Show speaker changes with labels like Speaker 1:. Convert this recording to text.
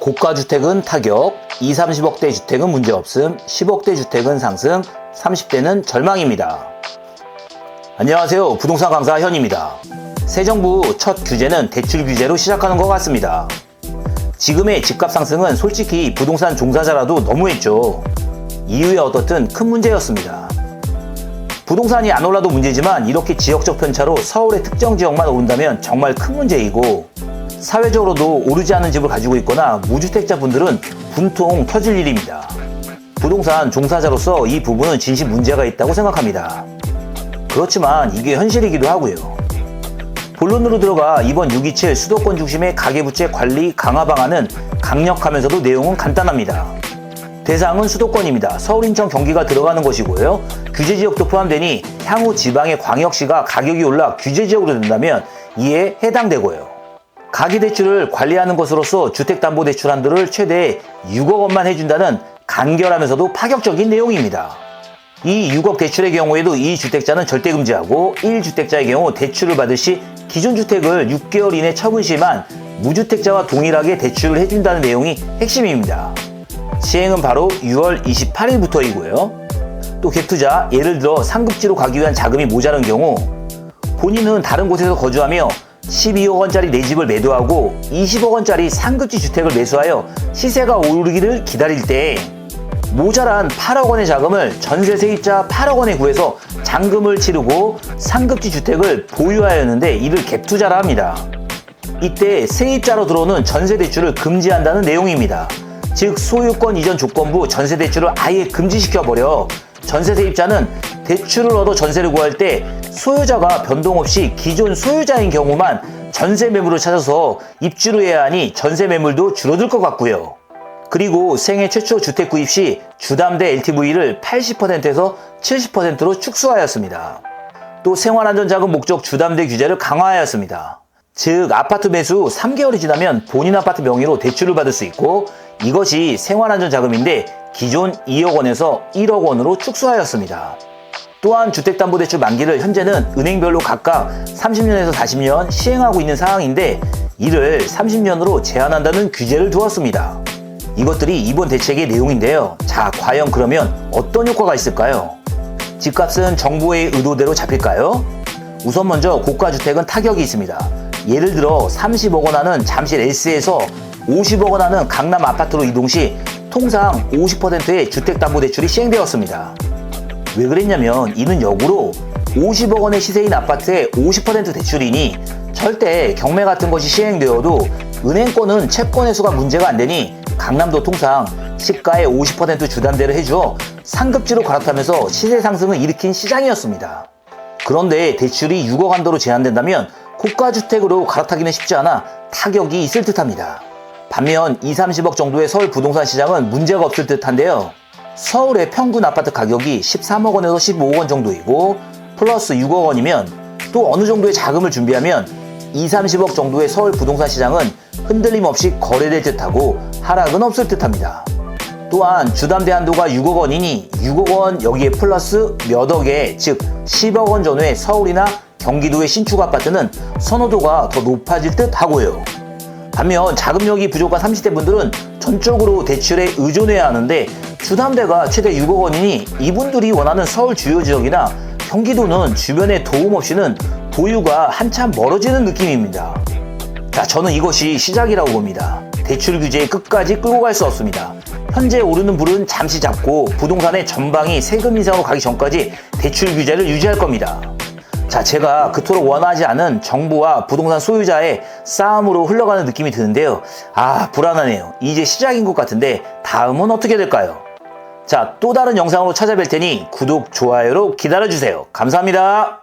Speaker 1: 고가주택은 타격, 20, 30억대 주택은 문제없음, 10억대 주택은 상승, 30대는 절망입니다. 안녕하세요. 부동산 강사 현입니다. 새 정부 첫 규제는 대출 규제로 시작하는 것 같습니다. 지금의 집값 상승은 솔직히 부동산 종사자라도 너무했죠. 이유에 어떻든 큰 문제였습니다. 부동산이 안 올라도 문제지만 이렇게 지역적 편차로 서울의 특정 지역만 오른다면 정말 큰 문제이고, 사회적으로도 오르지 않은 집을 가지고 있거나 무주택자 분들은 분통 터질 일입니다. 부동산 종사자로서 이 부분은 진심 문제가 있다고 생각합니다. 그렇지만 이게 현실이기도 하고요. 본론으로 들어가 이번 6.27 수도권 중심의 가계부채 관리 강화 방안은 강력하면서도 내용은 간단합니다. 대상은 수도권입니다. 서울, 인천, 경기가 들어가는 것이고요. 규제지역도 포함되니 향후 지방의 광역시가 가격이 올라 규제지역으로 된다면 이에 해당되고요. 가계대출을 관리하는 것으로서 주택담보대출 한도를 최대 6억 원만 해준다는 간결하면서도 파격적인 내용입니다. 이 6억 대출의 경우에도 이 주택자는 절대 금지하고 1주택자의 경우 대출을 받을 시 기존 주택을 6개월 이내 처분 시만 무주택자와 동일하게 대출을 해준다는 내용이 핵심입니다. 시행은 바로 6월 28일부터이고요. 또 갭투자, 예를 들어 상급지로 가기 위한 자금이 모자란 경우 본인은 다른 곳에서 거주하며 12억 원짜리 내 집을 매도하고 20억 원짜리 상급지 주택을 매수하여 시세가 오르기를 기다릴 때 모자란 8억 원의 자금을 전세 세입자 8억 원에 구해서 잔금을 치르고 상급지 주택을 보유하였는데 이를 갭투자라 합니다. 이때 세입자로 들어오는 전세 대출을 금지한다는 내용입니다. 즉 소유권 이전 조건부 전세 대출을 아예 금지시켜버려 전세 세입자는 대출을 얻어 전세를 구할 때 소유자가 변동 없이 기존 소유자인 경우만 전세 매물을 찾아서 입주를 해야 하니 전세 매물도 줄어들 것 같고요. 그리고 생애 최초 주택 구입 시 주담대 LTV를 80%에서 70%로 축소하였습니다. 또 생활안전자금 목적 주담대 규제를 강화하였습니다. 즉 아파트 매수 3개월이 지나면 본인 아파트 명의로 대출을 받을 수 있고, 이것이 생활안전자금인데 기존 2억 원에서 1억 원으로 축소하였습니다. 또한 주택담보대출 만기를 현재는 은행별로 각각 30년에서 40년 시행하고 있는 상황인데 이를 30년으로 제한한다는 규제를 두었습니다. 이것들이 이번 대책의 내용인데요. 자, 과연 그러면 어떤 효과가 있을까요? 집값은 정부의 의도대로 잡힐까요? 우선 먼저 고가주택은 타격이 있습니다. 예를 들어 30억 원 하는 잠실 S에서 50억 원 하는 강남 아파트로 이동 시 통상 50%의 주택담보대출이 시행되었습니다. 왜 그랬냐면 이는 역으로 50억 원의 시세인 아파트의 50% 대출이니 절대 경매 같은 것이 시행되어도 은행권은 채권 회수가 문제가 안 되니 강남도 통상 시가의 50% 주담대를 해주어 상급지로 갈아타면서 시세 상승을 일으킨 시장이었습니다. 그런데 대출이 6억 한도로 제한된다면 고가주택으로 갈아타기는 쉽지 않아 타격이 있을 듯합니다. 반면 20, 30억 정도의 서울 부동산 시장은 문제가 없을 듯한데요. 서울의 평균 아파트 가격이 13억 원에서 15억 원 정도이고 플러스 6억 원이면 또 어느 정도의 자금을 준비하면 20, 30억 정도의 서울 부동산 시장은 흔들림 없이 거래될 듯하고 하락은 없을 듯합니다. 또한 주담대 한도가 6억 원이니 6억 원 여기에 플러스 몇 억에 즉 10억 원 전후의 서울이나 경기도의 신축 아파트는 선호도가 더 높아질 듯 하고요. 반면 자금력이 부족한 30대 분들은 전적으로 대출에 의존해야 하는데 주담대가 최대 6억 원이니 이분들이 원하는 서울 주요 지역이나 경기도는 주변에 도움 없이는 보유가 한참 멀어지는 느낌입니다. 자, 저는 이것이 시작이라고 봅니다. 대출 규제에 끝까지 끌고 갈 수 없습니다. 현재 오르는 불은 잠시 잡고 부동산의 전방이 세금 인상으로 가기 전까지 대출 규제를 유지할 겁니다. 자, 제가 그토록 원하지 않은 정부와 부동산 소유자의 싸움으로 흘러가는 느낌이 드는데요. 불안하네요. 이제 시작인 것 같은데 다음은 어떻게 될까요? 자, 또 다른 영상으로 찾아뵐 테니 구독, 좋아요로 기다려주세요. 감사합니다.